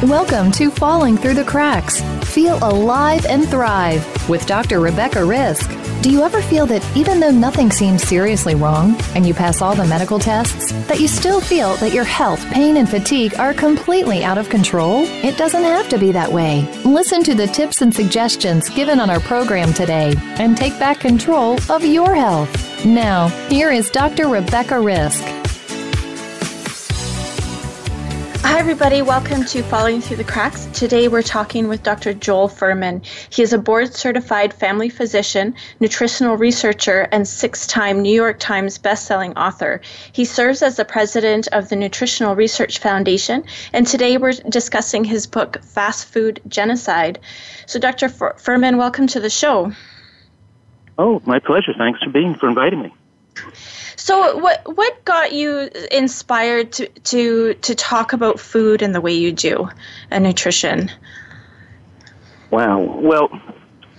Welcome to Falling Through the Cracks. Feel alive and thrive with Dr. Rebecca Risk. Do you ever feel that even though nothing seems seriously wrong and you pass all the medical tests, that you still feel that your health, pain, and fatigue are completely out of control? It doesn't have to be that way. Listen to the tips and suggestions given on our program today and take back control of your health. Now, here is Dr. Rebecca Risk. Hi, everybody. Welcome to Falling Through the Cracks. Today, we're talking with Dr. Joel Fuhrman. He is a board-certified family physician, nutritional researcher, and 6-time New York Times bestselling author. He serves as the president of the Nutritional Research Foundation, and today we're discussing his book, Food Genocide. So, Dr. Fuhrman, welcome to the show. Oh, my pleasure. Thanks for inviting me. So what got you inspired to talk about food and the way you do and nutrition? Wow. Well,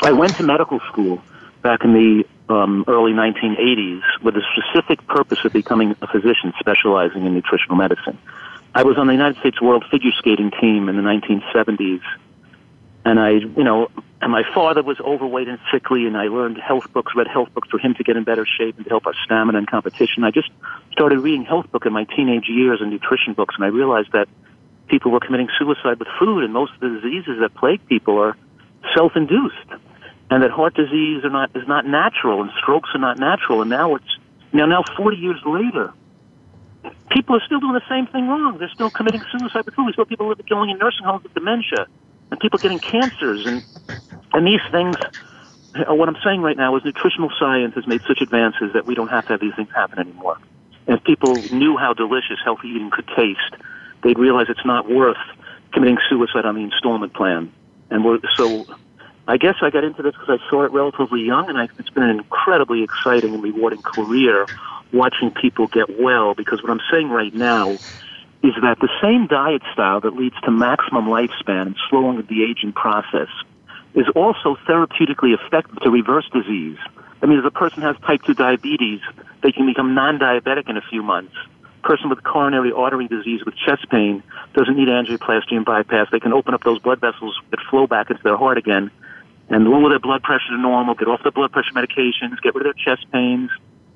I went to medical school back in the early 1980s with a specific purpose of becoming a physician specializing in nutritional medicine. I was on the United States World Figure Skating team in the 1970s, and my father was overweight and sickly, and I learned health books, read health books for him to get in better shape and to help our stamina and competition. I just started reading health books in my teenage years and nutrition books, and I realized that people were committing suicide with food, and most of the diseases that plague people are self-induced, and that heart disease is not natural, and strokes are not natural. And now 40 years later, people are still doing the same thing wrong. They're still committing suicide with food. We still have people going in nursing homes with dementia, and people getting cancers, and these things. What I'm saying right now is nutritional science has made such advances that we don't have to have these things happen anymore. And if people knew how delicious healthy eating could taste, they'd realize it's not worth committing suicide on the installment plan. So I guess I got into this because I saw it relatively young, and it's been an incredibly exciting and rewarding career watching people get well, because what I'm saying right now is that the same diet style that leads to maximum lifespan and slowing of the aging process is also therapeutically effective to reverse disease. I mean, if a person has type 2 diabetes, they can become non-diabetic in a few months. A person with coronary artery disease with chest pain doesn't need angioplasty and bypass. They can open up those blood vessels that flow back into their heart again and lower their blood pressure to normal, get off their blood pressure medications, get rid of their chest pains,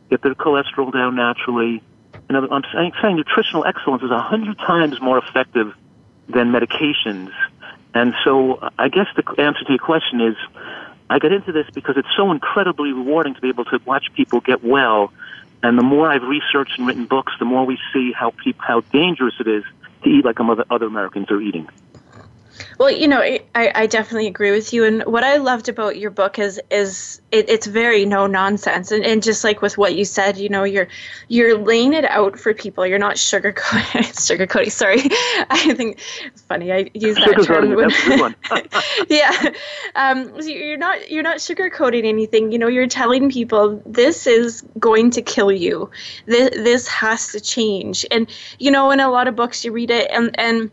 get their cholesterol down naturally. And I'm saying nutritional excellence is 100 times more effective than medications. And so I guess the answer to your question is I got into this because it's so incredibly rewarding to be able to watch people get well. And the more I've researched and written books, the more we see how dangerous it is to eat like other Americans are eating. Well, I definitely agree with you. And what I loved about your book is it's very no nonsense. And just like with what you said, you're laying it out for people. You're not sugarcoating. Sorry. I think it's funny. I use that term. That's a good one. Yeah. You're not sugarcoating anything. You're telling people this is going to kill you. This has to change. And, in a lot of books you read it and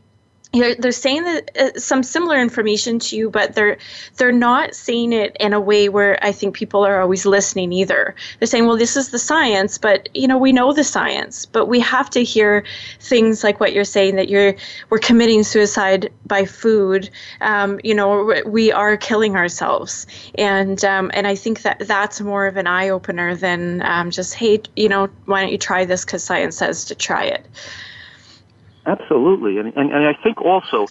they're saying that some similar information to you, but they're not saying it in a way where I think people are always listening either. They're saying, well, this is the science, but we know the science, but we have to hear things like what you're saying, that we're committing suicide by food. We are killing ourselves, and I think that's more of an eye opener than just, hey, why don't you try this because science says to try it. Absolutely. And I think also,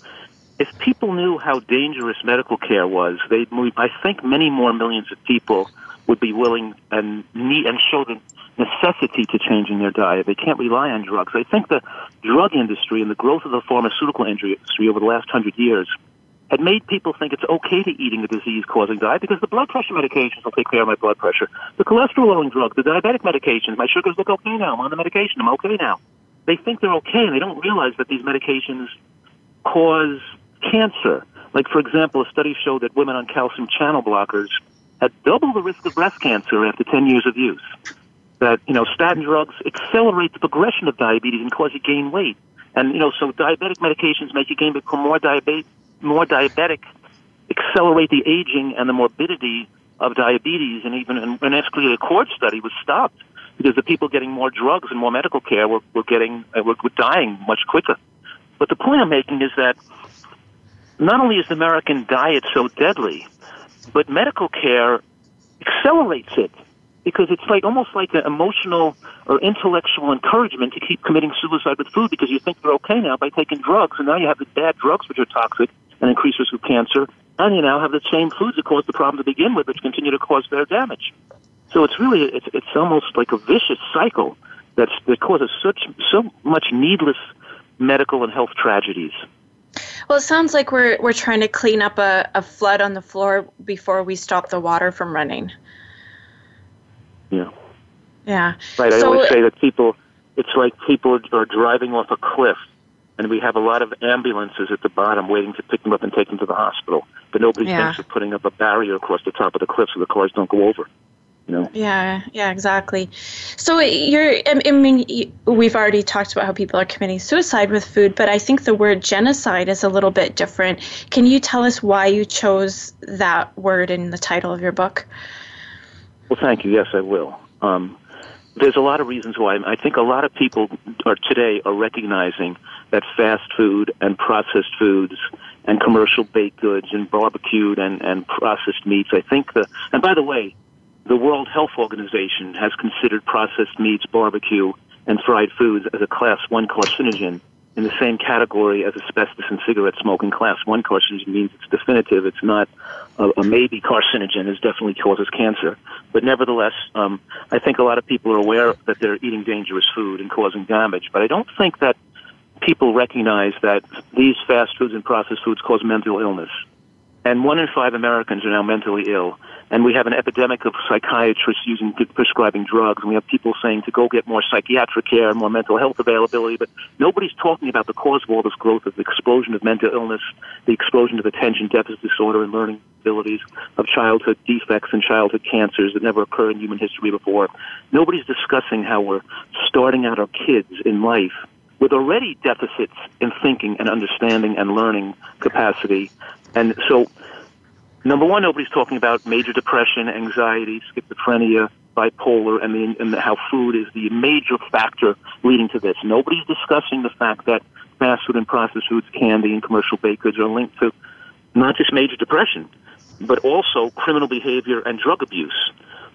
if people knew how dangerous medical care was, I think many more millions of people would be willing and show the necessity to changing their diet. They can't rely on drugs. I think the drug industry and the growth of the pharmaceutical industry over the last 100 years had made people think it's okay to eating a disease-causing diet because the blood pressure medications will take care of my blood pressure. The cholesterol-lowering drugs, the diabetic medications, my sugars look okay now. I'm on the medication. I'm okay now. They think they're okay, and they don't realize that these medications cause cancer. Like, for example, a study showed that women on calcium channel blockers had double the risk of breast cancer after 10 years of use. That, statin drugs accelerate the progression of diabetes and cause you gain weight. And, so diabetic medications make you become more diabetic, accelerate the aging and the morbidity of diabetes. And even an escalated accord study was stopped because the people getting more drugs and more medical care were dying much quicker. But the point I'm making is that not only is the American diet so deadly, but medical care accelerates it, because it's like almost like an emotional or intellectual encouragement to keep committing suicide with food, because you think you're okay now by taking drugs, and now you have the bad drugs which are toxic and increase risk of cancer, and you now have the same foods that caused the problem to begin with, which continue to cause their damage. So it's really, it's almost like a vicious cycle that causes so much needless medical and health tragedies. Well, it sounds like we're trying to clean up a flood on the floor before we stop the water from running. Yeah. Yeah. Right. I always say that it's like people are driving off a cliff, and we have a lot of ambulances at the bottom waiting to pick them up and take them to the hospital. But nobody thinks of putting up a barrier across the top of the cliff so the cars don't go over. You know? Yeah, exactly. So we've already talked about how people are committing suicide with food, but I think the word genocide is a little bit different. Can you tell us why you chose that word in the title of your book? Well, thank you. Yes, I will. There's a lot of reasons why. I think a lot of people today are recognizing that fast food and processed foods and commercial baked goods and barbecued and processed meats, and by the way, the World Health Organization has considered processed meats, barbecue, and fried foods as a Class 1 carcinogen in the same category as asbestos and cigarette smoking. Class 1 carcinogen means it's definitive. It's not a maybe carcinogen. It definitely causes cancer. But nevertheless, I think a lot of people are aware that they're eating dangerous food and causing damage. But I don't think that people recognize that these fast foods and processed foods cause mental illness. And 1 in 5 Americans are now mentally ill. And we have an epidemic of psychiatrists prescribing drugs. And we have people saying to go get more psychiatric care and more mental health availability. But nobody's talking about the cause of all this growth, of the explosion of mental illness, the explosion of attention deficit disorder and learning abilities, of childhood defects and childhood cancers that never occurred in human history before. Nobody's discussing how we're starting out our kids in life with already deficits in thinking and understanding and learning capacity. And so, number one, nobody's talking about major depression, anxiety, schizophrenia, bipolar, and how food is the major factor leading to this. Nobody's discussing the fact that fast food and processed foods, candy, and commercial baked goods are linked to not just major depression, but also criminal behavior and drug abuse.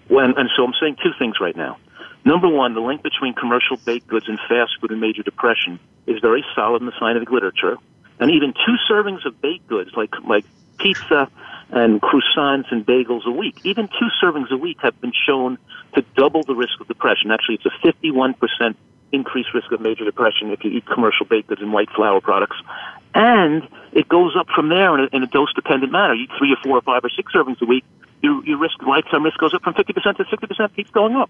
And so I'm saying two things right now. Number one, the link between commercial baked goods and fast food and major depression is very solid in the scientific literature. And even 2 servings of baked goods, like pizza and croissants and bagels a week, even 2 servings a week have been shown to double the risk of depression. Actually, it's a 51% increased risk of major depression if you eat commercial baked goods and white flour products. And it goes up from there in a dose-dependent manner. You eat 3 or 4 or 5 or 6 servings a week, your lifetime risk goes up from 50% to 60%, keeps going up.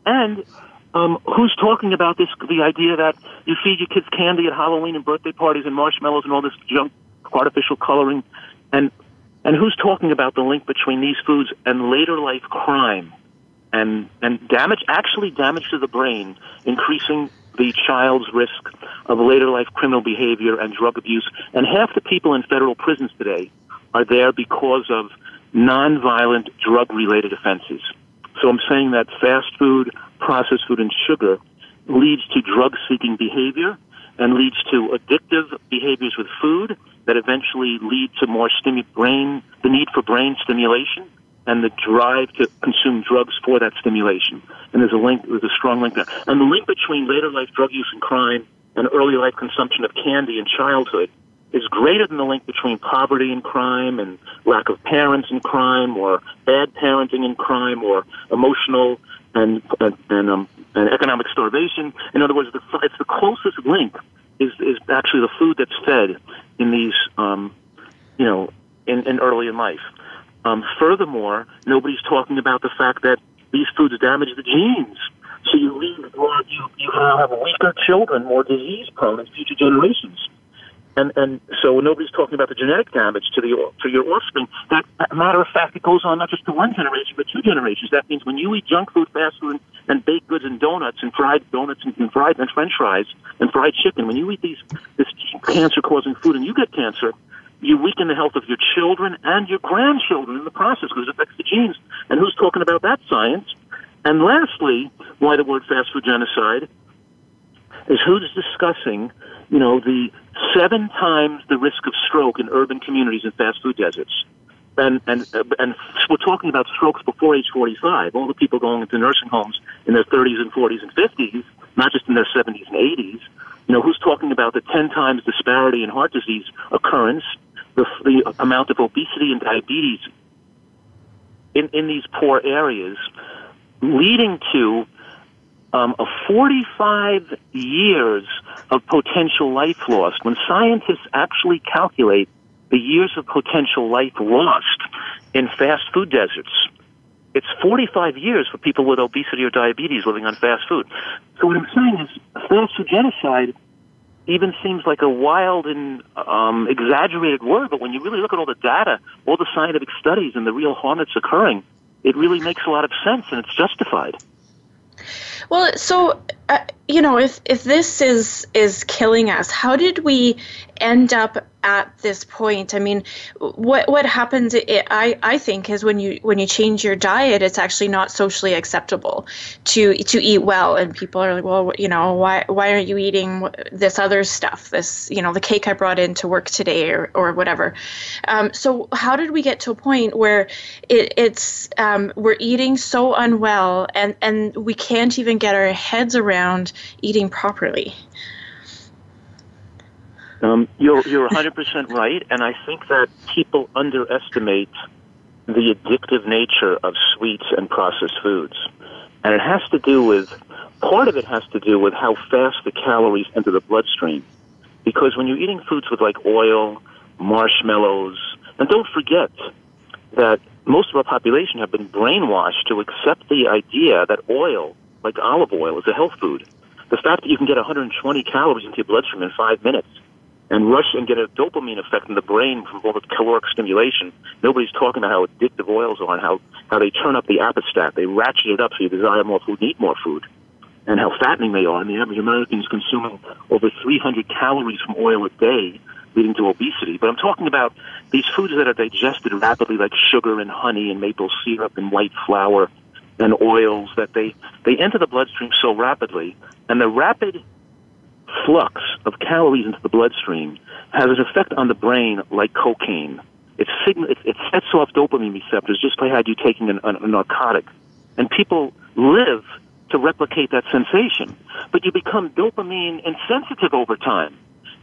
And who's talking about this, the idea that you feed your kids candy at Halloween and birthday parties and marshmallows and all this junk, artificial coloring? And who's talking about the link between these foods and later life crime and damage to the brain, increasing the child's risk of later life criminal behavior and drug abuse? And half the people in federal prisons today are there because of nonviolent drug-related offenses. So I'm saying that fast food, processed food, and sugar leads to drug-seeking behavior and leads to addictive behaviors with food that eventually lead to more the need for brain stimulation and the drive to consume drugs for that stimulation. And there's a strong link there. And the link between later life drug use and crime and early life consumption of candy in childhood is greater than the link between poverty and crime and lack of parents and crime or bad parenting and crime or emotional and economic starvation. In other words, it's the closest link is actually the food that's fed in these, in early in life. Furthermore, nobody's talking about the fact that these foods damage the genes. So you have weaker children, more disease prone in future generations. And so nobody's talking about the genetic damage to your offspring. That matter of fact, it goes on not just to 1 generation, but 2 generations. That means when you eat junk food, fast food, and baked goods and donuts and fried donuts and fried and French fries and fried chicken, when you eat this cancer-causing food and you get cancer, you weaken the health of your children and your grandchildren in the process because it affects the genes. And who's talking about that science? And lastly, why the word fast food genocide is who's discussing the 7 times the risk of stroke in urban communities in fast food deserts. And we're talking about strokes before age 45. All the people going into nursing homes in their 30s and 40s and 50s, not just in their 70s and 80s. Who's talking about the 10 times disparity in heart disease occurrence, the amount of obesity and diabetes in these poor areas, leading to a 45 years of potential life lost. When scientists actually calculate the years of potential life lost in fast food deserts, it's 45 years for people with obesity or diabetes living on fast food. So what I'm saying is, fast food genocide even seems like a wild and exaggerated word, but when you really look at all the data, all the scientific studies, and the real harm that's occurring, it really makes a lot of sense, and it's justified. Well, so if this is killing us, how did we end up at this point? I mean, what happens? I think is when you change your diet, it's actually not socially acceptable to eat well, and people are like, well, why aren't you eating this other stuff? This, the cake I brought in to work today, or whatever. So how did we get to a point where it's we're eating so unwell, and we can't even get our heads around eating properly? You're 100% right, and I think that people underestimate the addictive nature of sweets and processed foods. And it has to do with, part of it has to do with how fast the calories enter the bloodstream. Because when you're eating foods with like oil, marshmallows, and don't forget that most of our population have been brainwashed to accept the idea that oil, like olive oil, is a health food. The fact that you can get 120 calories into your bloodstream in 5 minutes and rush and get a dopamine effect in the brain from all the caloric stimulation. Nobody's talking about how addictive oils are and how they turn up the appetite. They ratchet it up so you desire more food and eat more food, and how fattening they are. And the average American is consuming over 300 calories from oil a day, leading to obesity. But I'm talking about these foods that are digested rapidly, like sugar and honey and maple syrup and white flour and oils, that they enter the bloodstream so rapidly, and the rapid flux of calories into the bloodstream has an effect on the brain like cocaine. It sets off dopamine receptors just like how you're taking a narcotic. And people live to replicate that sensation. But you become dopamine insensitive over time.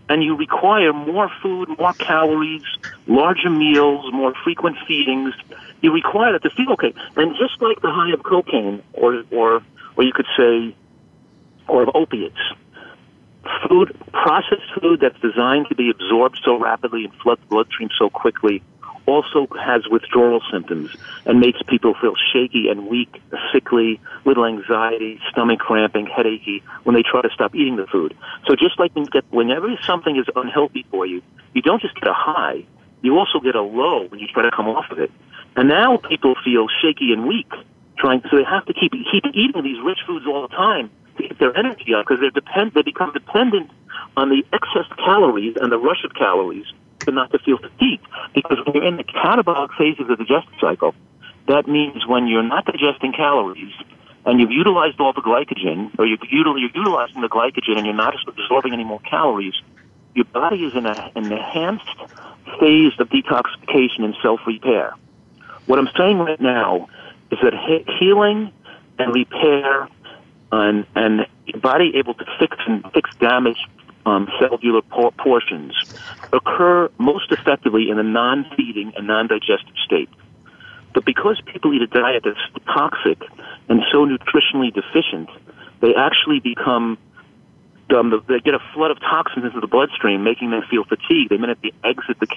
And you require more food, more calories, larger meals, more frequent feedings. You require that to feel okay. And just like the high of cocaine, or you could say, or of opiates, processed food that's designed to be absorbed so rapidly and flood the bloodstream so quickly also has withdrawal symptoms and makes people feel shaky and weak, sickly, little anxiety, stomach cramping, headachy when they try to stop eating the food. So just like whenever something is unhealthy for you, you don't just get a high, you also get a low when you try to come off of it. And now people feel shaky and weak, so they have to keep eating these rich foods all the time to get their energy up, because they become dependent on the excess calories and the rush of calories not to feel fatigued. Because when you're in the catabolic phase of the digestive cycle, that means when you're not digesting calories and you've utilized all the glycogen, or you're utilizing the glycogen and you're not absorbing any more calories, your body is in an enhanced phase of detoxification and self-repair. What I'm saying right now is that healing and repair and your body able to fix damaged cellular portions occur most effectively in a non-feeding and non-digestive state. But because people eat a diet that's toxic and so nutritionally deficient, they actually become, they get a flood of toxins into the bloodstream, making them feel fatigued. They immediately exit the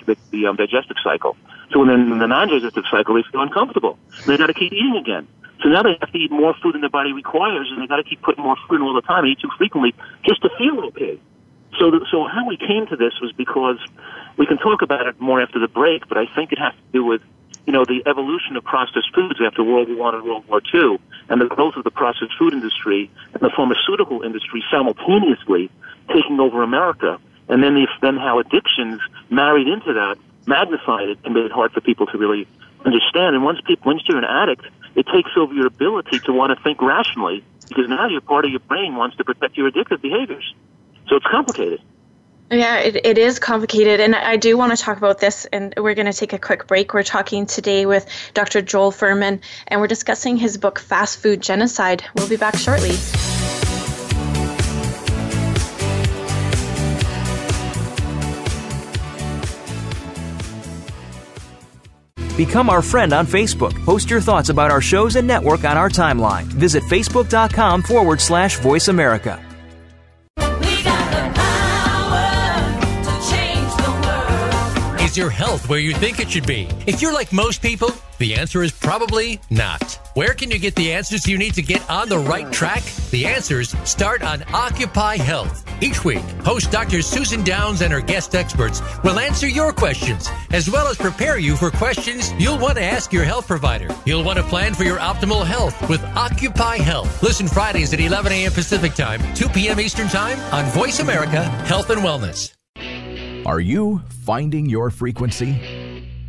digestive cycle. So when they're in the non-digestive cycle, they feel uncomfortable. And they got to keep eating again. So now they have to eat more food than their body requires, and they got to keep putting more food in all the time and eat too frequently just to feel okay. So how we came to this was because we can talk about it more after the break, but I think it has to do with, the evolution of processed foods after World War I and World War II, and the growth of the processed food industry and the pharmaceutical industry simultaneously taking over America, and then how addictions married into that magnified it and made it hard for people to really understand. And once you're an addict, it takes over your ability to want to think rationally, because now your part of your brain wants to protect your addictive behaviors. So it's complicated. Yeah, it is complicated, and I do want to talk about this, and we're going to take a quick break. We're talking today with Dr. Joel Fuhrman, and we're discussing his book, Food Genocide. We'll be back shortly. Become our friend on Facebook. Post your thoughts about our shows and network on our timeline. Visit facebook.com/Voice America. Is your health where you think it should be? If you're like most people, the answer is probably not. Where can you get the answers you need to get on the right track? The answers start on Occupy Health. Each week, host Dr. Susan Downs and her guest experts will answer your questions, as well as prepare you for questions you'll want to ask your health provider. You'll want to plan for your optimal health with Occupy Health. Listen Fridays at 11 a.m. Pacific Time, 2 p.m. Eastern Time on Voice America Health and Wellness. Are you finding your frequency?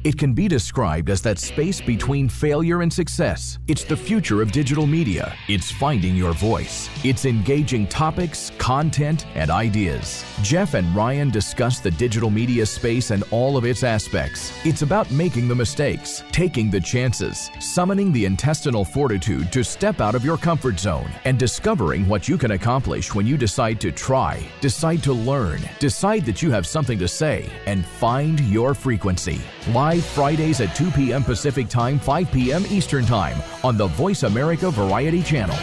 It can be described as that space between failure and success. It's the future of digital media. It's finding your voice. It's engaging topics, content, and ideas. Jeff and Ryan discuss the digital media space and all of its aspects. It's about making the mistakes, taking the chances, summoning the intestinal fortitude to step out of your comfort zone, and discovering what you can accomplish when you decide to try, decide to learn, decide that you have something to say, and find your frequency. Live Fridays at 2 p.m. Pacific Time, 5 p.m. Eastern Time on the Voice America Variety Channel.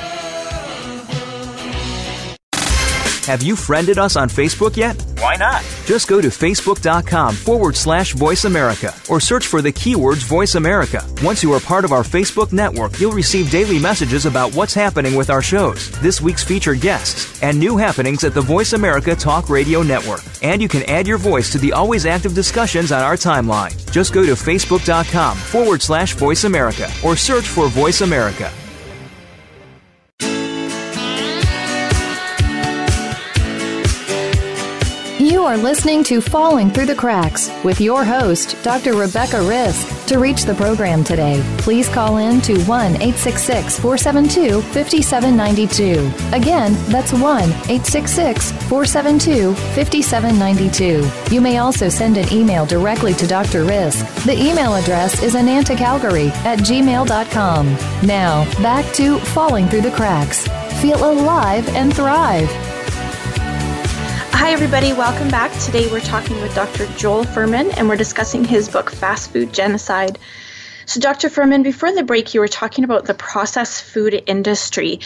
Have you friended us on Facebook yet? Why not? Just go to facebook.com/Voice America or search for the keywords Voice America. Once you are part of our Facebook network, you'll receive daily messages about what's happening with our shows, this week's featured guests, and new happenings at the Voice America Talk Radio Network. And you can add your voice to the always active discussions on our timeline. Just go to facebook.com/Voice America or search for Voice America. You are listening to Falling Through the Cracks with your host, Dr. Rebecca Risk. To reach the program today, please call in to 1-866-472-5792. Again, that's 1-866-472-5792. You may also send an email directly to Dr. Risk. The email address is anantacalgary@gmail.com. Now, back to Falling Through the Cracks. Feel alive and thrive. Hi, everybody. Welcome back. Today we're talking with Dr. Joel Fuhrman, and we're discussing his book, Food Genocide. So, Dr. Fuhrman, before the break, you were talking about the processed food industry.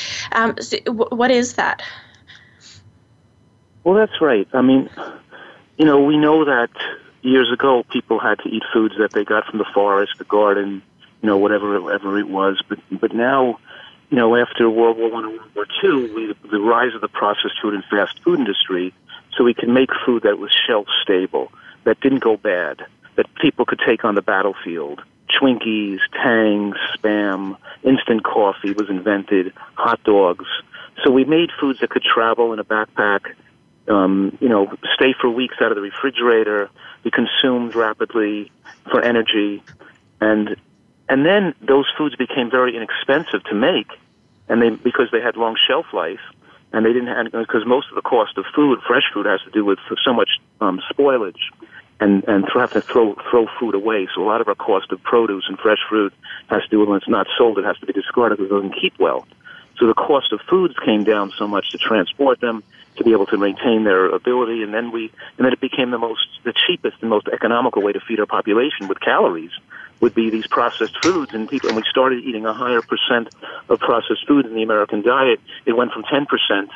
What is that? Well, that's right. I mean, we know that years ago people had to eat foods that they got from the forest, the garden, whatever it was. But now, after World War I and World War II, the rise of the processed food and fast food industry, so we can make food that was shelf stable, that didn't go bad, that people could take on the battlefield. Twinkies, Tangs, Spam, instant coffee was invented, hot dogs. So we made foods that could travel in a backpack, stay for weeks out of the refrigerator, be consumed rapidly for energy, and then those foods became very inexpensive to make, and because they had long shelf life. And they didn't have, because most of the cost of food, fresh food, has to do with so much spoilage and have to throw food away. So a lot of our cost of produce and fresh fruit has to do with when it's not sold, it has to be discarded because it doesn't keep well. So the cost of foods came down so much to transport them, to be able to maintain their ability, and then it became the cheapest and most economical way to feed our population with calories would be these processed foods, and we started eating a higher percent of processed food in the American diet. It went from 10%,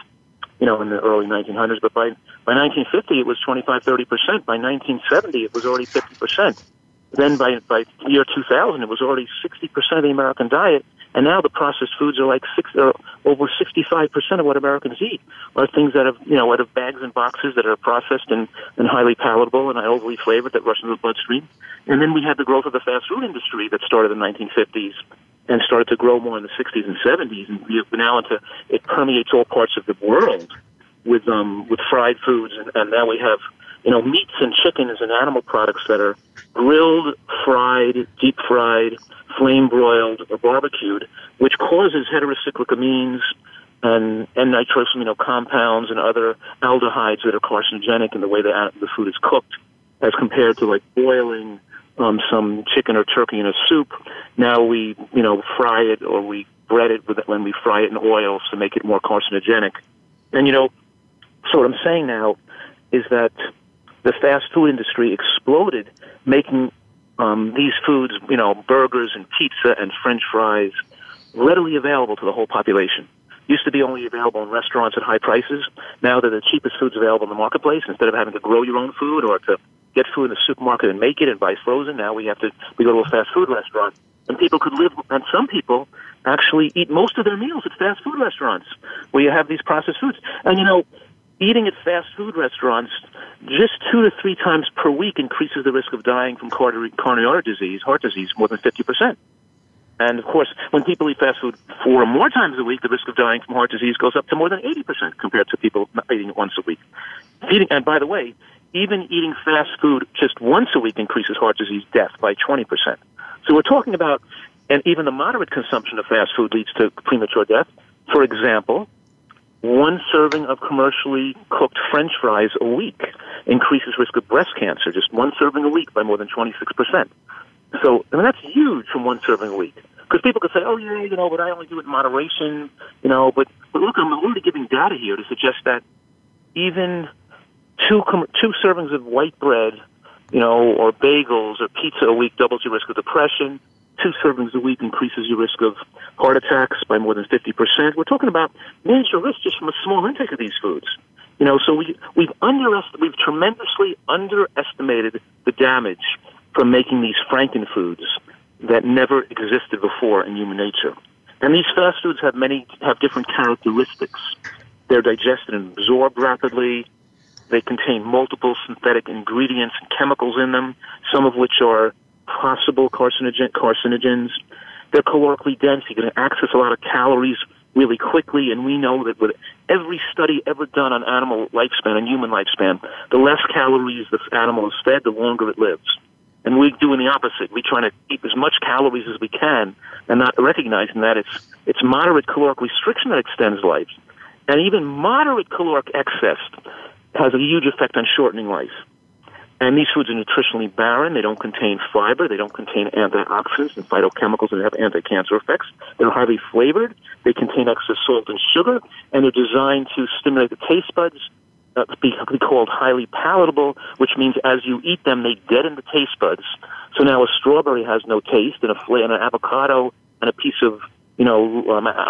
in the early 1900s, but by 1950 it was 25-30%. By 1970 it was already 50%. Then by year 2000 it was already 60% of the American diet, and now the processed foods are over 65% of what Americans eat are things that have out of bags and boxes that are processed and highly palatable and overly flavored that rush into the bloodstream. And then we had the growth of the fast food industry that started in the 1950s and started to grow more in the 60s and 70s, and now it permeates all parts of the world with fried foods, and now we have meats and chickens and animal products that are grilled, fried, deep fried, flame broiled, or barbecued, which causes heterocyclic amines, and nitrous, compounds and other aldehydes that are carcinogenic in the way the food is cooked, as compared to like boiling some chicken or turkey in a soup. Now we, fry it, or we bread it when we fry it in oil to make it more carcinogenic. And, so what I'm saying now is that the fast food industry exploded, making these foods, burgers and pizza and French fries, readily available to the whole population. Used to be only available in restaurants at high prices. Now they're the cheapest foods available in the marketplace. Instead of having to grow your own food or to get food in the supermarket and make it and buy frozen, now we go to a fast food restaurant. And people could live, and some people actually eat most of their meals at fast food restaurants where you have these processed foods. And, eating at fast food restaurants just 2 to 3 times per week increases the risk of dying from coronary heart disease, more than 50%. And, of course, when people eat fast food 4 or more times a week, the risk of dying from heart disease goes up to more than 80% compared to people eating it once a week. And, by the way, even eating fast food just once a week increases heart disease death by 20%. So we're talking about, and even the moderate consumption of fast food leads to premature death. For example, 1 serving of commercially cooked French fries a week increases risk of breast cancer, just 1 serving a week, by more than 26%. So, that's huge from 1 serving a week. Because people could say, oh, yeah, but I only do it in moderation, but look, I'm already giving data here to suggest that even two servings of white bread, or bagels or pizza a week doubles your risk of depression. 2 servings a week increases your risk of heart attacks by more than 50%. We're talking about major risks just from a small intake of these foods. So we've tremendously underestimated the damage from making these frankenfoods that never existed before in human nature. And these fast foods have different characteristics. They're digested and absorbed rapidly. They contain multiple synthetic ingredients and chemicals in them, some of which are possible carcinogens. They're calorically dense. You can access a lot of calories really quickly, and we know that with every study ever done on animal lifespan and human lifespan, the less calories the animal is fed, the longer it lives. And we're doing the opposite. We're trying to eat as much calories as we can and not recognizing that it's moderate caloric restriction that extends life. And even moderate caloric excess has a huge effect on shortening life. And these foods are nutritionally barren. They don't contain fiber. They don't contain antioxidants and phytochemicals that have anti-cancer effects. They're highly flavored. They contain excess salt and sugar. And they're designed to stimulate the taste buds, be called highly palatable, which means as you eat them, they deaden the taste buds. So now a strawberry has no taste, and an avocado and a piece of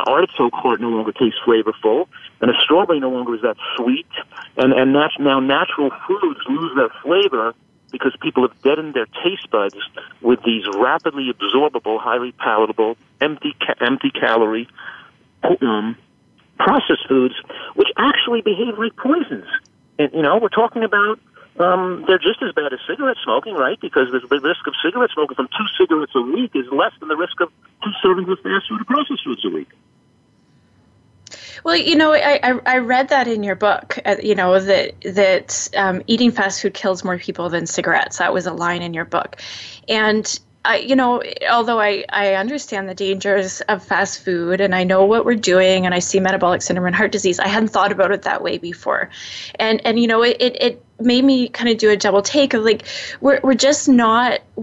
artichoke heart no longer tastes flavorful, and a strawberry no longer is that sweet, and now natural foods lose their flavor because people have deadened their taste buds with these rapidly absorbable, highly palatable, empty calorie processed foods, which actually behave like poisons. And we're talking about they're just as bad as cigarette smoking, right? Because the risk of cigarette smoking from 2 cigarettes a week is less than the risk of 2 servings of fast food or processed foods a week. Well, I read that in your book, that eating fast food kills more people than cigarettes. That was a line in your book. And although I understand the dangers of fast food and I know what we're doing and I see metabolic syndrome and heart disease, I hadn't thought about it that way before. And it made me kind of do a double take of like, we're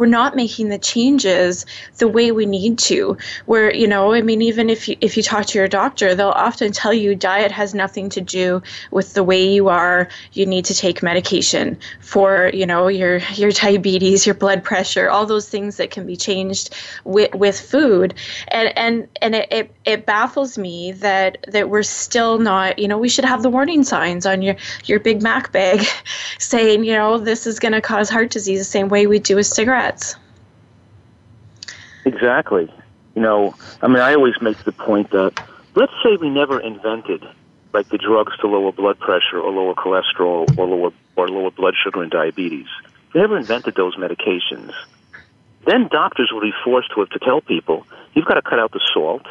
not making the changes the way we need to. Where, even if you talk to your doctor, they'll often tell you diet has nothing to do with the way you are. You need to take medication for, your diabetes, your blood pressure, all those things that can be changed with food. And it baffles me that we're still not, we should have the warning signs on your Big Mac bag saying, this is going to cause heart disease the same way we do with cigarettes. Exactly. I always make the point that let's say we never invented like the drugs to lower blood pressure or lower cholesterol or lower blood sugar and diabetes. We never invented those medications. Then doctors would be forced to tell people, you've got to cut out the salt.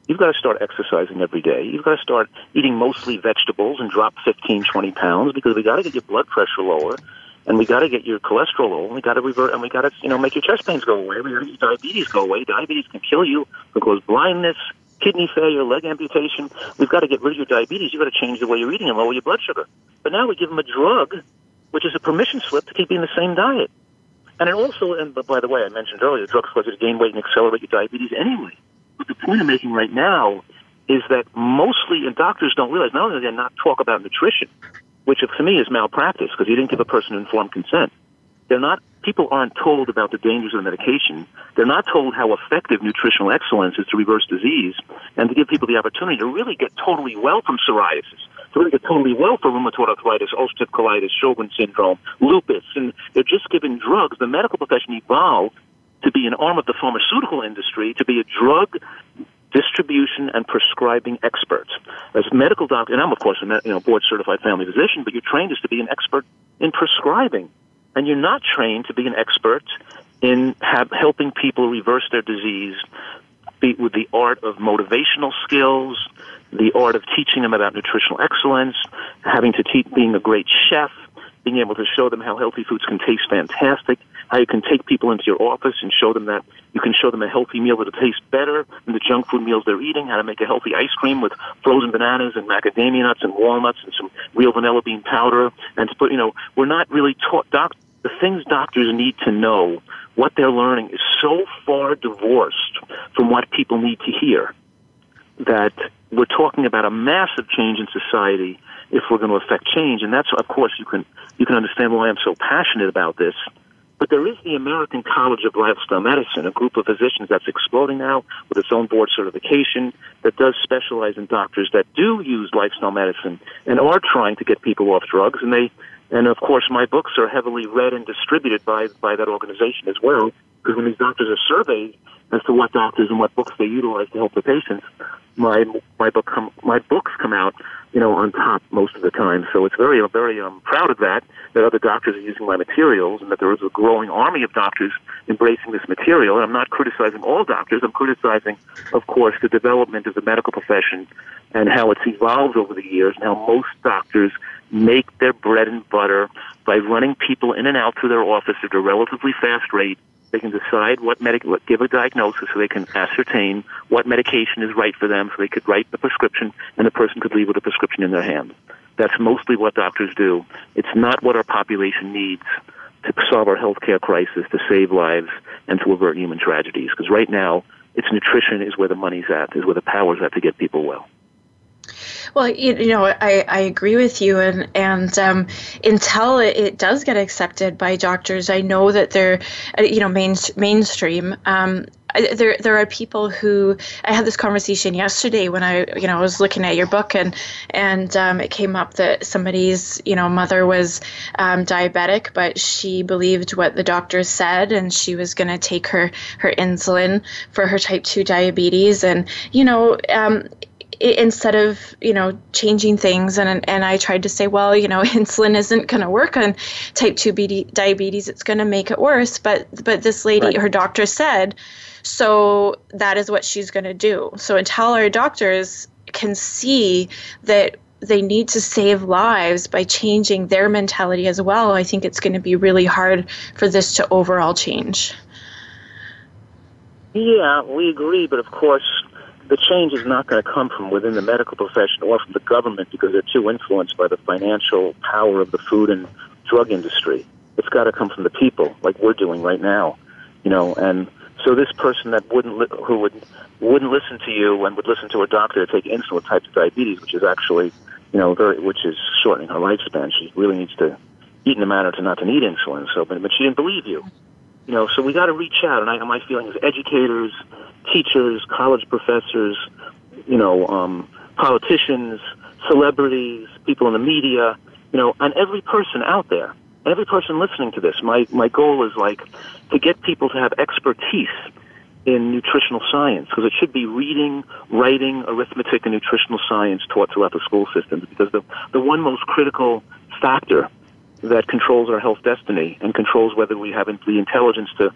You've got to start exercising every day. You've got to start eating mostly vegetables and drop 15, 20 pounds because we got to get your blood pressure lower, and we got to get your cholesterol low, and we got to revert, and we got to make your chest pains go away. We got to get your diabetes go away. Diabetes can kill you, it can cause blindness, kidney failure, leg amputation. We've got to get rid of your diabetes. You've got to change the way you're eating and lower your blood sugar. But now we give them a drug, which is a permission slip to keep eating the same diet. And it also, and by the way, I mentioned earlier, the drugs cause you to gain weight and accelerate your diabetes anyway. But the point I'm making right now is that mostly, and doctors don't realize, not only do they not talk about nutrition, which to me is malpractice because you didn't give a person informed consent. People aren't told about the dangers of the medication. They're not told how effective nutritional excellence is to reverse disease and to give people the opportunity to really get totally well from psoriasis, to really get totally well for rheumatoid arthritis, ulcerative colitis, Sjogren's syndrome, lupus, and they're just giving drugs. The medical profession evolved to be an arm of the pharmaceutical industry, to be a drug distribution and prescribing experts. As medical doctor, and I'm of course a board-certified family physician, but you're trained as to be an expert in prescribing. And you're not trained to be an expert in helping people reverse their disease with the art of motivational skills, the art of teaching them about nutritional excellence, having to teach, being a great chef, being able to show them how healthy foods can taste fantastic, how you can take people into your office and show them that you can show them a healthy meal that tastes better than the junk food meals they're eating, how to make a healthy ice cream with frozen bananas and macadamia nuts and walnuts and some real vanilla bean powder. And to put, we're not really taught, the things doctors need to know, what they're learning is so far divorced from what people need to hear that we're talking about a massive change in society if we're going to affect change. And that's, of course, you can understand why I'm so passionate about this. But there is the American College of Lifestyle Medicine, a group of physicians that's exploding now with its own board certification that does specialize in doctors that do use lifestyle medicine and are trying to get people off drugs. And of course, my books are heavily read and distributed by that organization as well, because when these doctors are surveyed as to what doctors and what books they utilize to help their patients, my books come out, on top most of the time. So it's very proud of that other doctors are using my materials and that there is a growing army of doctors embracing this material. And I'm not criticizing all doctors. I'm criticizing, of course, the development of the medical profession and how it's evolved over the years and how most doctors make their bread and butter by running people in and out through their office at a relatively fast rate. They can decide give a diagnosis so they can ascertain what medication is right for them so they could write the prescription and the person could leave with a prescription in their hand. That's mostly what doctors do. It's not what our population needs to solve our healthcare crisis, to save lives, and to avert human tragedies. Because right now, it's nutrition is where the money's at, is where the power's at to get people well. Well, I agree with you, and until it does get accepted by doctors, I know that they're, mainstream. There are people who, I had this conversation yesterday when I was looking at your book, and it came up that somebody's mother was diabetic, but she believed what the doctor said, and she was going to take her insulin for her type 2 diabetes, and instead of changing things, and I tried to say, well, insulin isn't going to work on type 2 diabetes, it's going to make it worse, but this lady, right, her doctor said, so that is what she's going to do. So until our doctors can see that they need to save lives by changing their mentality as well, I think it's going to be really hard for this to overall change. Yeah, we agree, but of course the change is not going to come from within the medical profession or from the government because they're too influenced by the financial power of the food and drug industry. It's got to come from the people, like we're doing right now, And so this person that wouldn't listen to you and would listen to a doctor to take insulin with type 2 diabetes, which is actually, which is shortening her lifespan. She really needs to eat in a manner to not to need insulin. So, but she didn't believe you. So we got to reach out, and my feeling is educators, teachers, college professors, politicians, celebrities, people in the media, and every person out there, every person listening to this. My goal is to get people to have expertise in nutritional science, because it should be reading, writing, arithmetic, and nutritional science taught throughout the school systems, because the one most critical factor that controls our health destiny and controls whether we have the intelligence to,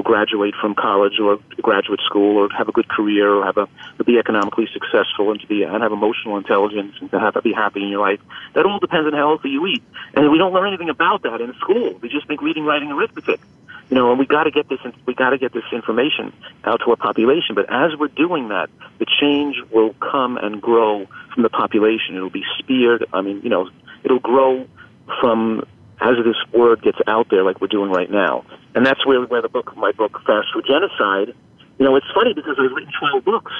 graduate from college or graduate school or have a good career or to be economically successful and have emotional intelligence and to be happy in your life. That all depends on how healthy you eat. And we don't learn anything about that in school. We just think reading, writing, arithmetic. and we got to get this information out to our population. But as we're doing that, the change will come and grow from the population. It'll be speared. I mean, it'll grow from as this word gets out there, like we're doing right now. And that's where my book, Fast Food Genocide. It's funny because I've written 12 books,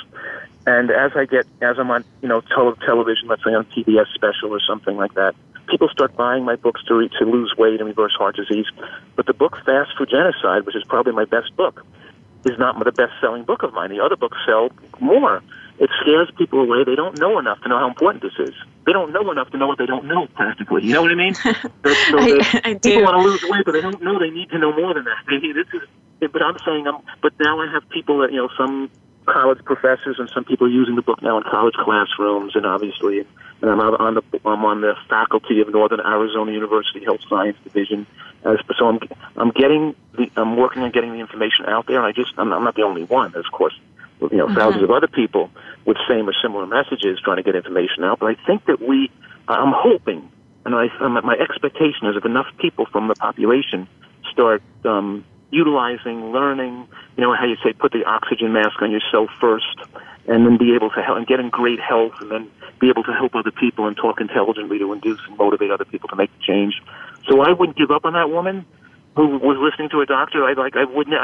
and as I'm on, television, let's say on PBS special or something like that, people start buying my books to lose weight and reverse heart disease. But the book Fast Food Genocide, which is probably my best book, is not the best-selling book of mine. The other books sell more. It scares people away. They don't know enough to know how important this is. They don't know enough to know what they don't know, practically. You know what I mean? I do. People want to lose weight, but they don't know. They need to know more than that. But I'm saying, but now I have people that, some college professors and some people are using the book now in college classrooms, and obviously, and I'm on the faculty of Northern Arizona University Health Science Division. So I'm working on getting the information out there, and I'm not the only one. There's, of course, thousands of other people with same or similar messages trying to get information out. But I think that I'm hoping, and my expectation is if enough people from the population start utilizing, learning, how you say, put the oxygen mask on yourself first, and then be able to help and get in great health, and then be able to help other people and talk intelligently to induce and motivate other people to make the change. So I wouldn't give up on that woman who was listening to a doctor. I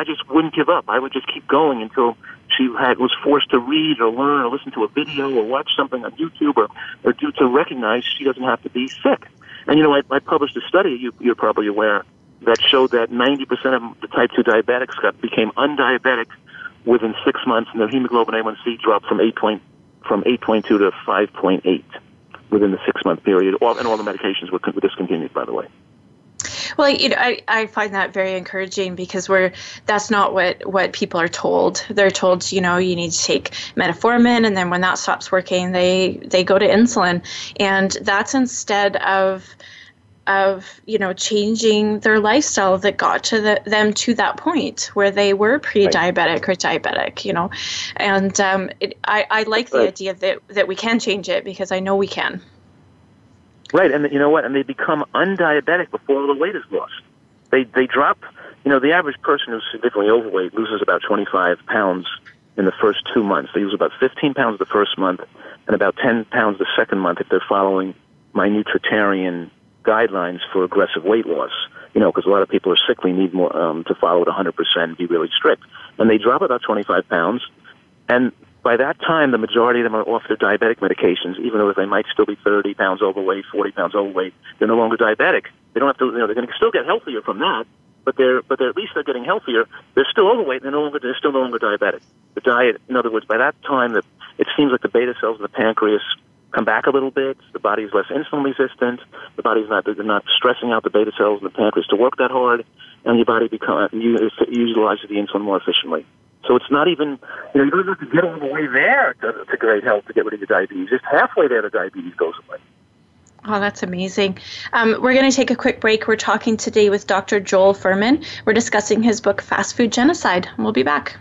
just wouldn't give up. I would just keep going until she was forced to read or learn or listen to a video or watch something on YouTube or to recognize she doesn't have to be sick. And I published a study, you're probably aware, that showed that 90% of the type 2 diabetics became undiabetic within 6 months, and their hemoglobin A1C dropped from 8.2 to 5.8 within the 6-month period. And all the medications were discontinued, by the way. Well, I find that very encouraging because that's not what people are told. They're told, you need to take metformin, and then when that stops working, they go to insulin, and that's instead of changing their lifestyle that got to them to that point where they were pre-diabetic or diabetic, and I like the idea that we can change it because I know we can. Right, and you know what? And they become undiabetic before all the weight is lost. They drop. The average person who's significantly overweight loses about 25 pounds in the first 2 months. They lose about 15 pounds the first month and about 10 pounds the second month if they're following my nutritarian guidelines for aggressive weight loss. Because a lot of people are sickly, need more to follow it 100%, be really strict. And they drop about 25 pounds, and by that time, the majority of them are off their diabetic medications, even though they might still be 30 pounds overweight, 40 pounds overweight. They're no longer diabetic. They don't have to, they're going to still get healthier from that, but at least they're getting healthier. They're still overweight, and they're still no longer diabetic. The diet, in other words, by that time, it seems like the beta cells in the pancreas come back a little bit. The body's less insulin resistant. The body's they're not stressing out the beta cells in the pancreas to work that hard, and your body utilizes the insulin more efficiently. So it's not even, you don't have to get all the way there to great health to get rid of your diabetes. Just halfway there, the diabetes goes away. Oh, that's amazing. We're going to take a quick break. We're talking today with Dr. Joel Fuhrman. We're discussing his book, Fast Food Genocide. We'll be back.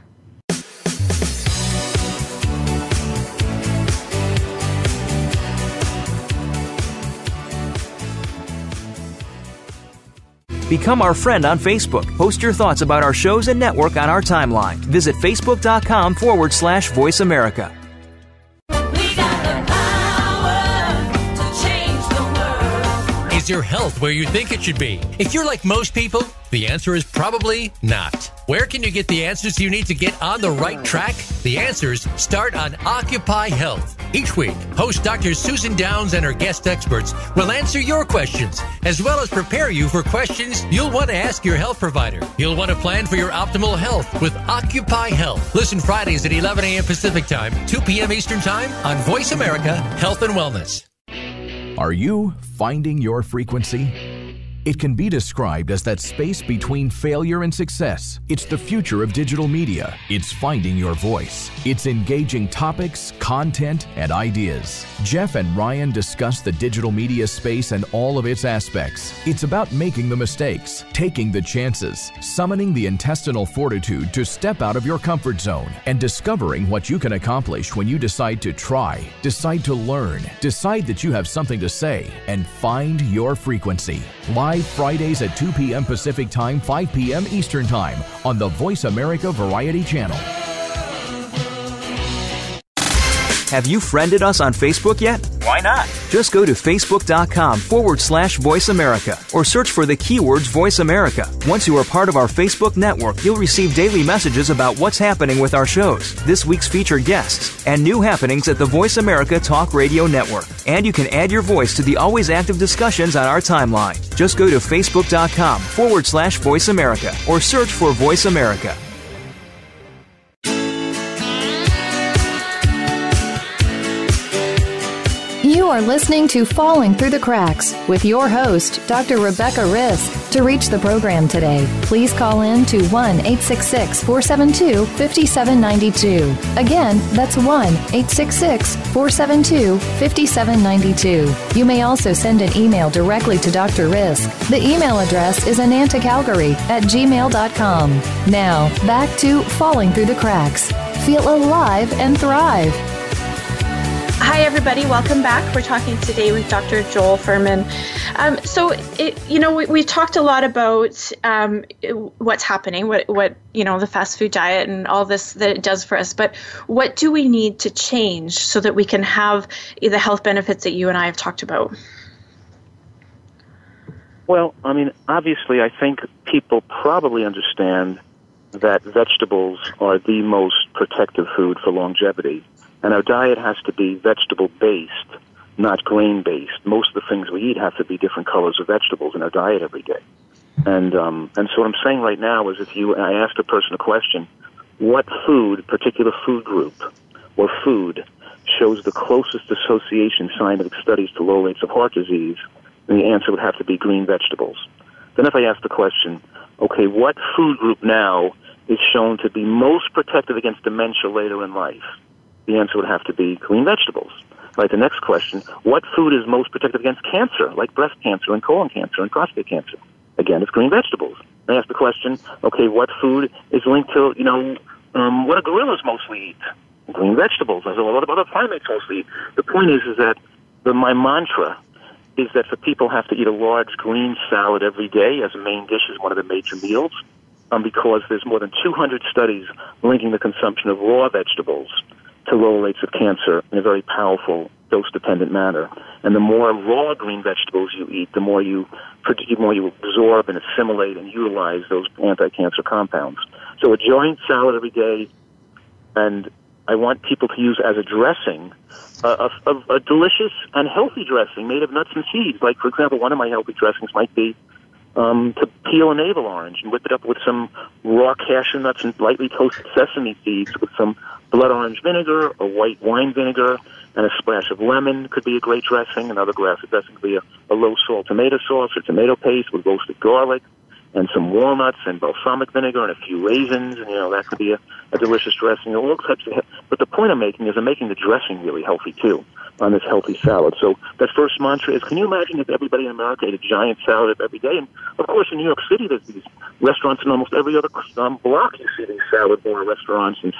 Become our friend on Facebook. Post your thoughts about our shows and network on our timeline. Visit facebook.com/Voice America. Is your health where you think it should be? If you're like most people, the answer is probably not. Where can you get the answers you need to get on the right track? The answers start on Occupy Health. Each week, host Dr. Susan Downs and her guest experts will answer your questions, as well as prepare you for questions you'll want to ask your health provider. You'll want to plan for your optimal health with Occupy Health. Listen Fridays at 11 a.m. Pacific Time, 2 p.m. Eastern Time on Voice America Health and Wellness. Are you finding your frequency? It can be described as that space between failure and success. It's the future of digital media. It's finding your voice. It's engaging topics, content, and ideas. Jeff and Ryan discuss the digital media space and all of its aspects. It's about making the mistakes, taking the chances, summoning the intestinal fortitude to step out of your comfort zone, and discovering what you can accomplish when you decide to try, decide to learn, decide that you have something to say, and find your frequency. Live live Fridays at 2 p.m. Pacific Time, 5 p.m. Eastern Time on the Voice America Variety Channel. Have you friended us on Facebook yet? Why not? Just go to facebook.com/Voice America or search for the keywords Voice America. Once you are part of our Facebook network, you'll receive daily messages about what's happening with our shows, this week's featured guests, and new happenings at the Voice America Talk Radio Network. And you can add your voice to the always active discussions on our timeline. Just go to facebook.com/Voice America or search for Voice America. You are listening to Falling Through the Cracks with your host, Dr. Rebecca Risk. To reach the program today, please call in to 1-866-472-5792. Again, that's 1-866-472-5792. You may also send an email directly to Dr. Risk. The email address is anantacalgary@gmail.com. Now, back to Falling Through the Cracks. Feel alive and thrive. Hi, everybody. Welcome back. We're talking today with Dr. Joel Fuhrman. We talked a lot about what's happening, what the fast food diet and all this that it does for us. But what do we need to change so that we can have the health benefits that you and I have talked about? Well, I mean, obviously, I think people probably understand that vegetables are the most protective food for longevity. And our diet has to be vegetable-based, not grain-based. Most of the things we eat have to be different colors of vegetables in our diet every day. And so what I'm saying right now is I asked a person a question, what food, particular food group or food, shows the closest association scientific studies to low rates of heart disease, and the answer would have to be green vegetables. Then if I ask the question, okay, what food group now is shown to be most protective against dementia later in life? The answer would have to be green vegetables. Right, the next question, what food is most protective against cancer, like breast cancer and colon cancer and prostate cancer? Again, it's green vegetables. I ask the question, okay, what food is linked to, what do gorillas mostly eat? Green vegetables, as a lot of other primates mostly eat. The point is that my mantra is that for people have to eat a large green salad every day as a main dish as one of the major meals, because there's more than 200 studies linking the consumption of raw vegetables to lower rates of cancer in a very powerful dose-dependent manner. And the more raw green vegetables you eat, the more you absorb and assimilate and utilize those anti-cancer compounds. So a giant salad every day, and I want people to use as a dressing a delicious and healthy dressing made of nuts and seeds. Like, for example, one of my healthy dressings might be to peel a navel orange and whip it up with some raw cashew nuts and lightly toasted sesame seeds with some blood orange vinegar or white wine vinegar and a splash of lemon could be a great dressing. Another dressing could be a low-salt tomato sauce or tomato paste with roasted garlic and some walnuts and balsamic vinegar and a few raisins, and that could be a delicious dressing. All types of, but the point I'm making is I'm making the dressing really healthy too on this healthy salad. So that first mantra is, can you imagine if everybody in America ate a giant salad every day? And of course, in New York City, there's these restaurants in almost every other block. You see these salad bar restaurants and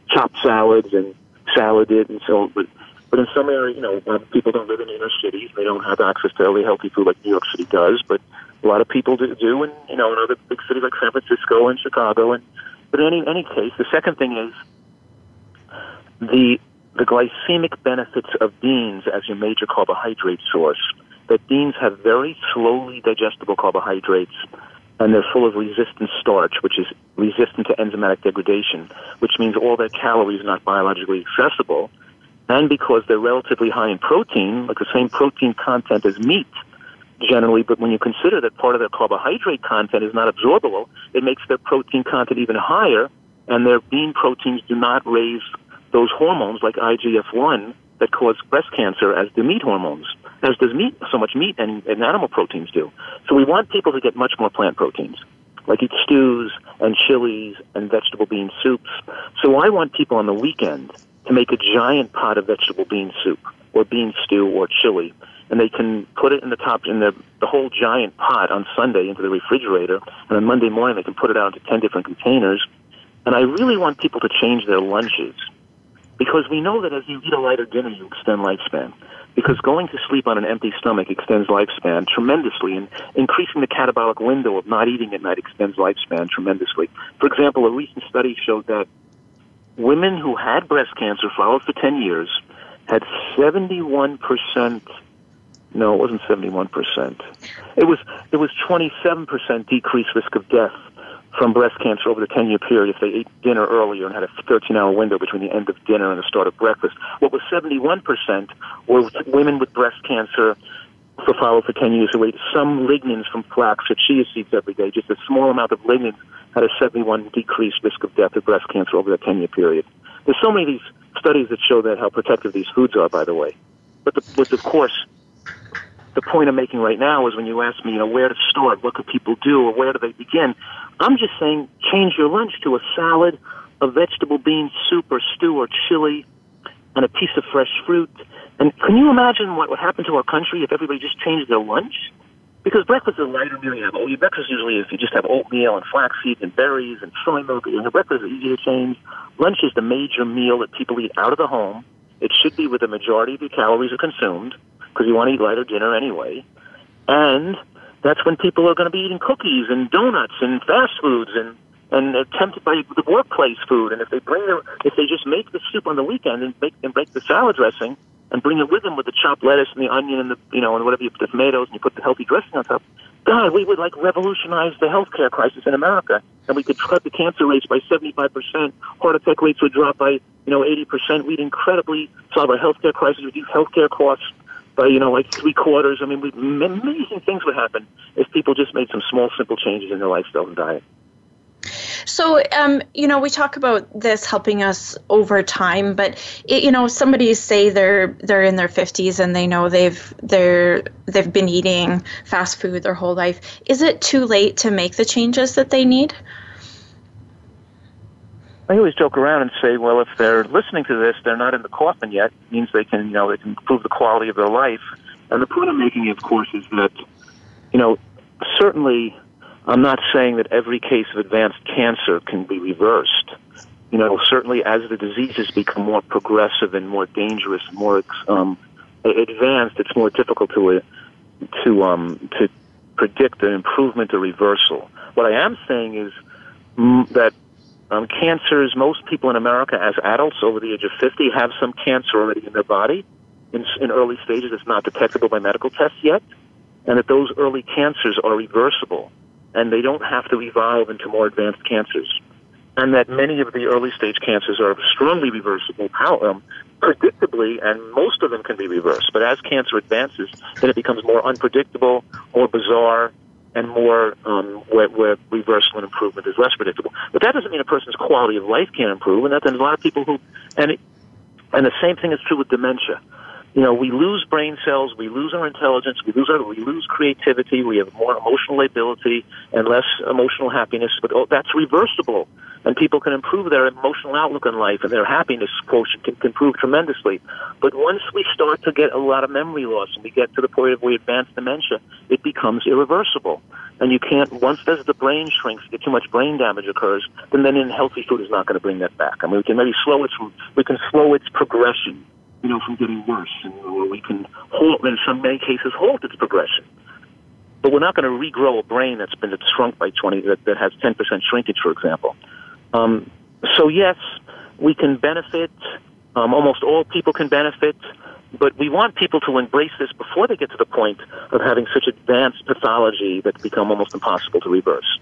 chopped salads and saladed and so. But in some areas, people don't live in inner cities. They don't have access to really healthy food like New York City does. But a lot of people do, and in other big cities like San Francisco and Chicago. But in any case, the second thing is the glycemic benefits of beans as your major carbohydrate source. That beans have very slowly digestible carbohydrates, and they're full of resistant starch, which is resistant to enzymatic degradation, which means all their calories are not biologically accessible. And because they're relatively high in protein, like the same protein content as meat, generally, but when you consider that part of their carbohydrate content is not absorbable, it makes their protein content even higher, and their bean proteins do not raise those hormones like IGF-1 that cause breast cancer as do meat hormones, as does meat, so much meat and animal proteins do. So we want people to get much more plant proteins, like eat stews and chilies and vegetable bean soups. So I want people on the weekend to make a giant pot of vegetable bean soup or bean stew or chili, and they can put it in the whole giant pot on Sunday into the refrigerator, and on Monday morning they can put it out into 10 different containers. And I really want people to change their lunches, Because we know that as you eat a lighter dinner, you extend lifespan. Because going to sleep on an empty stomach extends lifespan tremendously, and increasing the catabolic window of not eating at night extends lifespan tremendously. For example, a recent study showed that women who had breast cancer followed for 10 years had 71%, no, it wasn't 71%. It was 27% decreased risk of death from breast cancer over the 10-year period if they ate dinner earlier and had a 13-hour window between the end of dinner and the start of breakfast. What was 71% were women with breast cancer who followed for 10 years who ate some lignans from flax or chia seeds every day. Just a small amount of lignans had a 71 decreased risk of death of breast cancer over that 10-year period. There's so many of these studies that show that how protective these foods are, by the way. But of course, the point I'm making right now is when you ask me, where to start, what could people do, or where do they begin, I'm just saying change your lunch to a salad, a vegetable bean soup or stew or chili, and a piece of fresh fruit. And can you imagine what would happen to our country if everybody just changed their lunch? Because breakfast is a lighter meal. Your breakfast usually is you just have oatmeal and flax seeds and berries and soy milk. Your breakfast is easy to change. Lunch is the major meal that people eat out of the home. It should be where the majority of your calories are consumed, because you want to eat lighter dinner anyway. And that's when people are going to be eating cookies and donuts and fast foods and they're tempted by the workplace food. And if they just make the soup on the weekend and make the salad dressing and bring it with them with the chopped lettuce and the onion and and whatever, you put the tomatoes and you put the healthy dressing on top, God, we would revolutionize the healthcare crisis in America, and we could cut the cancer rates by 75%. Heart attack rates would drop by 80%. We'd incredibly solve our healthcare crisis, reduce healthcare costs by, 3/4. I mean, amazing things would happen if people just made some small, simple changes in their lifestyle and diet. So, we talk about this helping us over time, but somebody say they're in their 50s and they know they've been eating fast food their whole life. Is it too late to make the changes that they need? I always joke around and say, well, if they're listening to this, they're not in the coffin yet. It means they can improve the quality of their life. And the point I'm making, of course, is that, certainly I'm not saying that every case of advanced cancer can be reversed. Certainly as the diseases become more progressive and more dangerous, more advanced, it's more difficult to predict an improvement or reversal. What I am saying is that cancers, most people in America as adults over the age of 50 have some cancer already in their body in early stages that's not detectable by medical tests yet, and that those early cancers are reversible, and they don't have to evolve into more advanced cancers, and that many of the early-stage cancers are strongly reversible, predictably, and most of them can be reversed. But as cancer advances, then it becomes more unpredictable, more bizarre, and more where reversal and improvement is less predictable. But that doesn't mean a person's quality of life can't improve, and there's a lot of people who, and the same thing is true with dementia. We lose brain cells, we lose our intelligence, we lose creativity, we have more emotional ability and less emotional happiness, but that's reversible. And people can improve their emotional outlook on life, and their happiness quotient can improve tremendously. But once we start to get a lot of memory loss and we get to the point of we advance dementia, it becomes irreversible. And you can't, once the brain shrinks, too much brain damage occurs, then healthy food is not going to bring that back. I mean, we can maybe slow its progression, from getting worse, or we can many cases, halt its progression. But we're not going to regrow a brain that's shrunk by 20, that has 10% shrinkage, for example. So yes, we can benefit. Almost all people can benefit, but we want people to embrace this before they get to the point of having such advanced pathology that become almost impossible to reverse.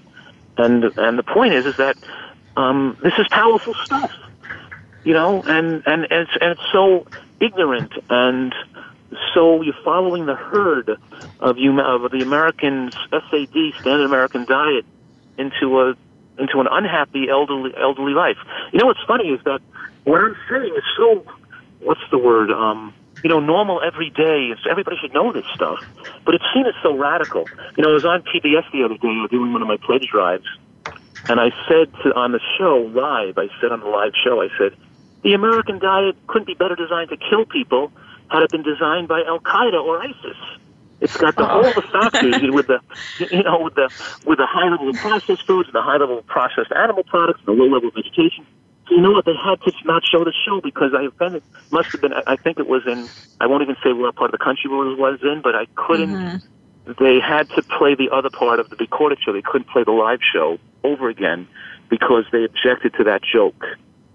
And the point is that this is powerful stuff, and it's so ignorant, and so you're following the herd of the Americans' SAD, standard American diet, into an unhappy elderly life. What's funny is that what I'm saying is so, what's the word, normal every day. Everybody should know this stuff, but it's seen as so radical. I was on PBS the other day doing one of my pledge drives, and I said on the show live, I said, the American diet couldn't be better designed to kill people had it been designed by Al Qaeda or ISIS. It's got all the factors with the high level of processed foods, the high level of processed animal products, the low level of vegetation. you know what? They had to not show the show because I offended. Must have been. I think it was in. I won't even say what part of the country it was in, but I couldn't. Mm-hmm. They had to play the other part of the recorded show. They couldn't play the live show over again because they objected to that joke.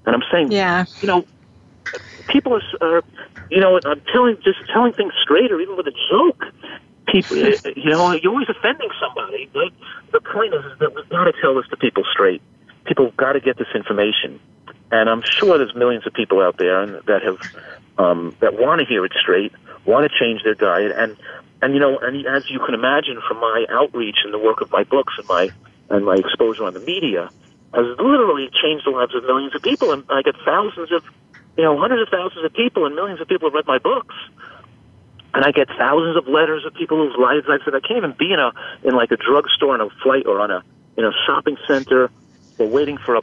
And I'm saying, you know, people are you know, I'm just telling things straight, or even with a joke. People, you know, you're always offending somebody. But the point is that we've got to tell this to people straight. People have got to get this information, and I'm sure there's millions of people out there that have that want to hear it straight, want to change their diet, and you know, and as you can imagine from my outreach and the work of my books and my exposure on the media, has literally changed the lives of millions of people, and I get thousands of, you know, hundreds of thousands of people and millions of people have read my books. And I get thousands of letters of people whose lives I've said I can't even be in like a drugstore on a flight or on a shopping center or waiting for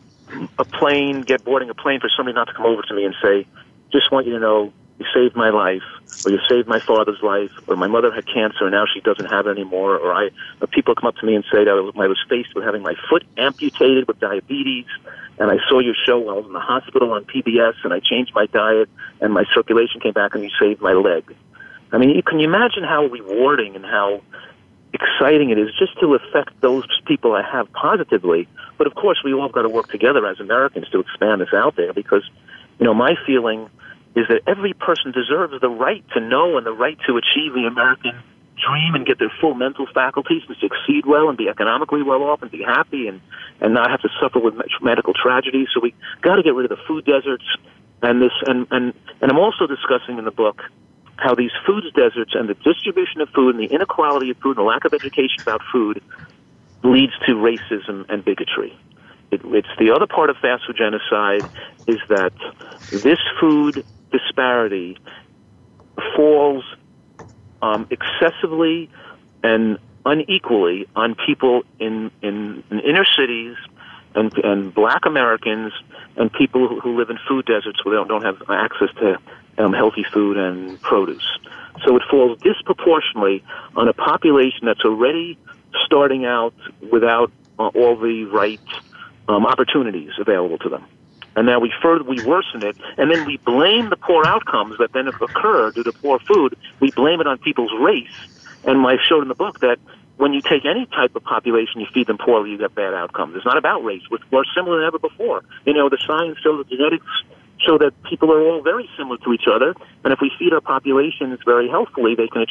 a plane, boarding a plane for somebody not to come over to me and say, just want you to know you saved my life, or you saved my father's life, or my mother had cancer and now she doesn't have it anymore, or people come up to me and say that I was faced with having my foot amputated with diabetes, and I saw your show while I was in the hospital on PBS, and I changed my diet, and my circulation came back, and you saved my leg. I mean, can you imagine how rewarding and how exciting it is just to affect those people I have positively? But of course, we all got to work together as Americans to expand this out there because, you know, my feeling is that every person deserves the right to know and the right to achieve the American dream and get their full mental faculties to succeed well and be economically well off and be happy and not have to suffer with medical tragedies. So we got to get rid of the food deserts and I'm also discussing in the book how these food deserts and the distribution of food and the inequality of food and the lack of education about food leads to racism and bigotry. It's the other part of fast food genocide is that this food disparity falls excessively and unequally on people in inner cities and black Americans and people who live in food deserts where they don't have access to healthy food and produce. So it falls disproportionately on a population that's already starting out without all the right opportunities available to them. And now we worsen it, and then we blame the poor outcomes that then occur due to poor food. We blame it on people's race. And I showed in the book that when you take any type of population, you feed them poorly, you get bad outcomes. It's not about race. We're similar than ever before. You know, the science shows, the genetics show that people are all very similar to each other. And if we feed our populations very healthfully, they can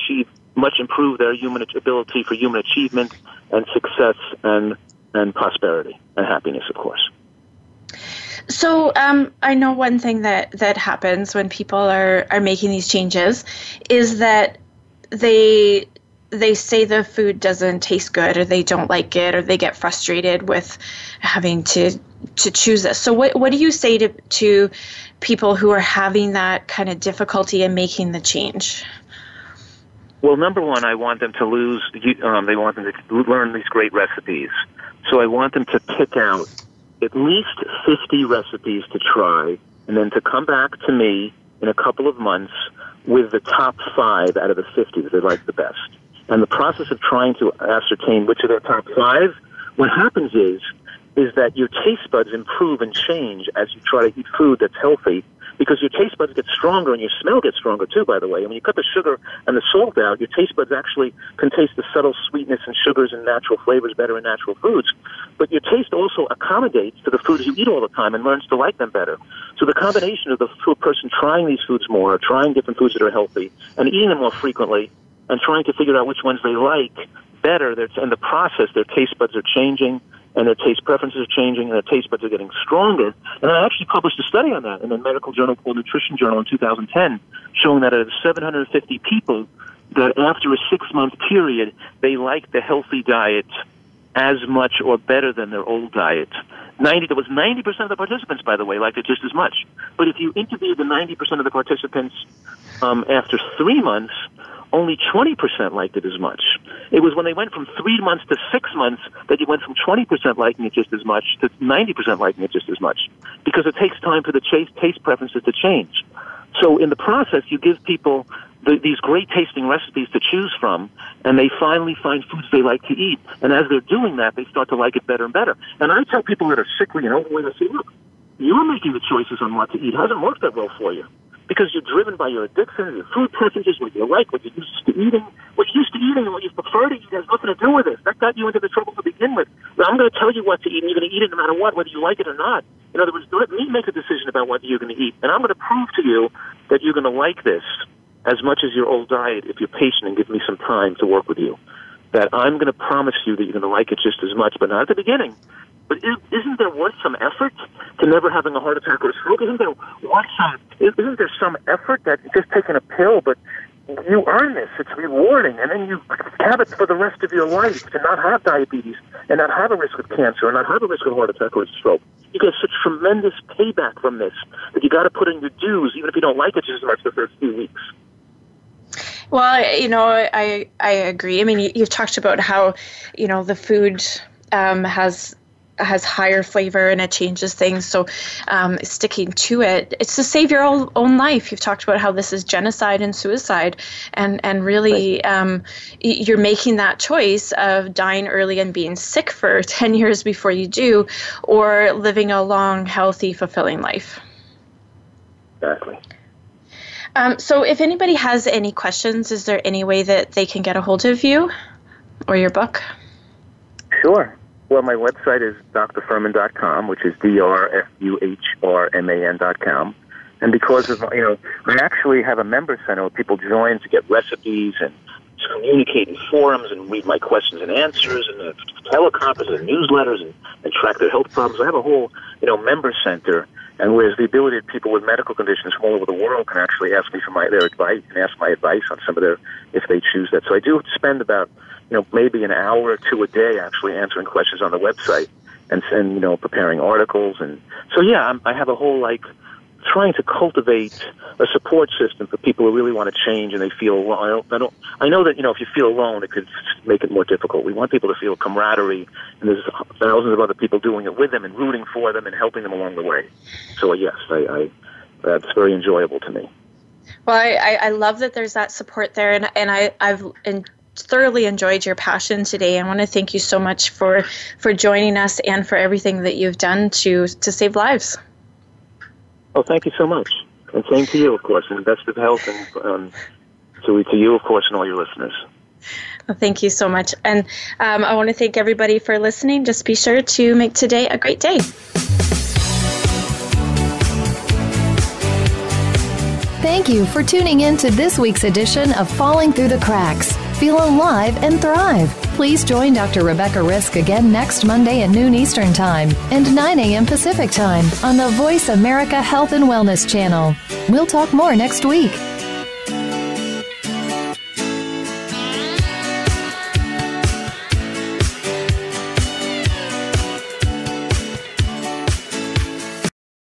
improve their human ability for human achievement and success and prosperity and happiness, of course. So I know one thing that happens when people are making these changes is that they say the food doesn't taste good, or they don't like it, or they get frustrated with having to choose this. So what do you say to people who are having that kind of difficulty in making the change? Well, number one, I want them to they want them to learn these great recipes. So I want them to pick out at least 50 recipes to try, and then to come back to me in a couple of months with the top 5 out of the 50 that they like the best. And the process of trying to ascertain which of their top 5, what happens is that your taste buds improve and change as you try to eat food that's healthy, because your taste buds get stronger and your smell gets stronger too, by the way. And when you cut the sugar and the salt out, your taste buds actually can taste the subtle sweetness and sugars and natural flavors better in natural foods. But your taste also accommodates to the foods you eat all the time and learns to like them better. So the combination of the person trying these foods more, trying different foods that are healthy, and eating them more frequently, and trying to figure out which ones they like better, in the process, their taste buds are changing, and their taste preferences are changing, and their taste buds are getting stronger. And I actually published a study on that in a medical journal called Nutrition Journal in 2010, showing that out of 750 people, that after a 6-month period, they liked the healthy diet as much or better than their old diet. There was 90% of the participants, by the way, liked it just as much. But if you interviewed the 90% of the participants after 3 months, only 20% liked it as much. It was when they went from 3 months to 6 months that you went from 20% liking it just as much to 90% liking it just as much, because it takes time for the taste preferences to change. So in the process, you give people these great tasting recipes to choose from, and they finally find foods they like to eat. And as they're doing that, they start to like it better and better. And I tell people that are sickly and overweight, I say, look, you're making the choices on what to eat hasn't worked that well for you because you're driven by your addiction, your food preferences, what you like, what you're used to eating. What you're used to eating and what you prefer to eat has nothing to do with this. That got you into the trouble to begin with. Now, I'm going to tell you what to eat, and you're going to eat it no matter what, whether you like it or not. In other words, let me make a decision about what you're going to eat, and I'm going to prove to you that you're going to like this as much as your old diet if you're patient and give me some time to work with you. That I'm going to promise you that you're going to like it just as much, but not at the beginning. But isn't there worth some effort to never having a heart attack or a stroke? Isn't there some effort that just taking a pill, but you earn this, it's rewarding, and then you have it for the rest of your life to not have diabetes and not have a risk of cancer and not have a risk of a heart attack or a stroke. You get such tremendous payback from this that you got to put in your dues, even if you don't like it just as much the first few weeks. Well, I agree. I mean, you've talked about how, the food has higher flavor and it changes things. So sticking to it, it's to save your own life. You've talked about how this is genocide and suicide, and really you're making that choice of dying early and being sick for 10 years before you do, or living a long, healthy, fulfilling life. Exactly. So if anybody has any questions, is there any way that they can get a hold of you or your book? Sure. Well, my website is drfuhrman.com, which is drfuhrman.com. And because of, I actually have a member center where people join to get recipes and to communicate in forums and read my questions and answers and teleconferences and newsletters and track their health problems. I have a whole, member center. And whereas the ability that people with medical conditions from all over the world can actually ask me for their advice and ask my advice on some of their, if they choose that. So I do spend about, maybe an hour or two a day actually answering questions on the website and preparing articles. And so, yeah, I have a whole, trying to cultivate a support system for people who really want to change and they feel alone. I know that, if you feel alone, it could make it more difficult. We want people to feel camaraderie, and there's thousands of other people doing it with them and rooting for them and helping them along the way. So, yes, that's very enjoyable to me. Well, I love that there's that support there, and I've thoroughly enjoyed your passion today. I want to thank you so much for joining us and for everything that you've done to save lives. Oh, thank you so much. And same to you, of course, and best of health and to you, of course, and all your listeners. Well, thank you so much. And I want to thank everybody for listening. Just be sure to make today a great day. Thank you for tuning in to this week's edition of Falling Through the Cracks. Feel alive and thrive. Please join Dr. Rebecca Risk again next Monday at noon Eastern Time and 9 a.m. Pacific Time on the Voice America Health and Wellness channel. We'll talk more next week.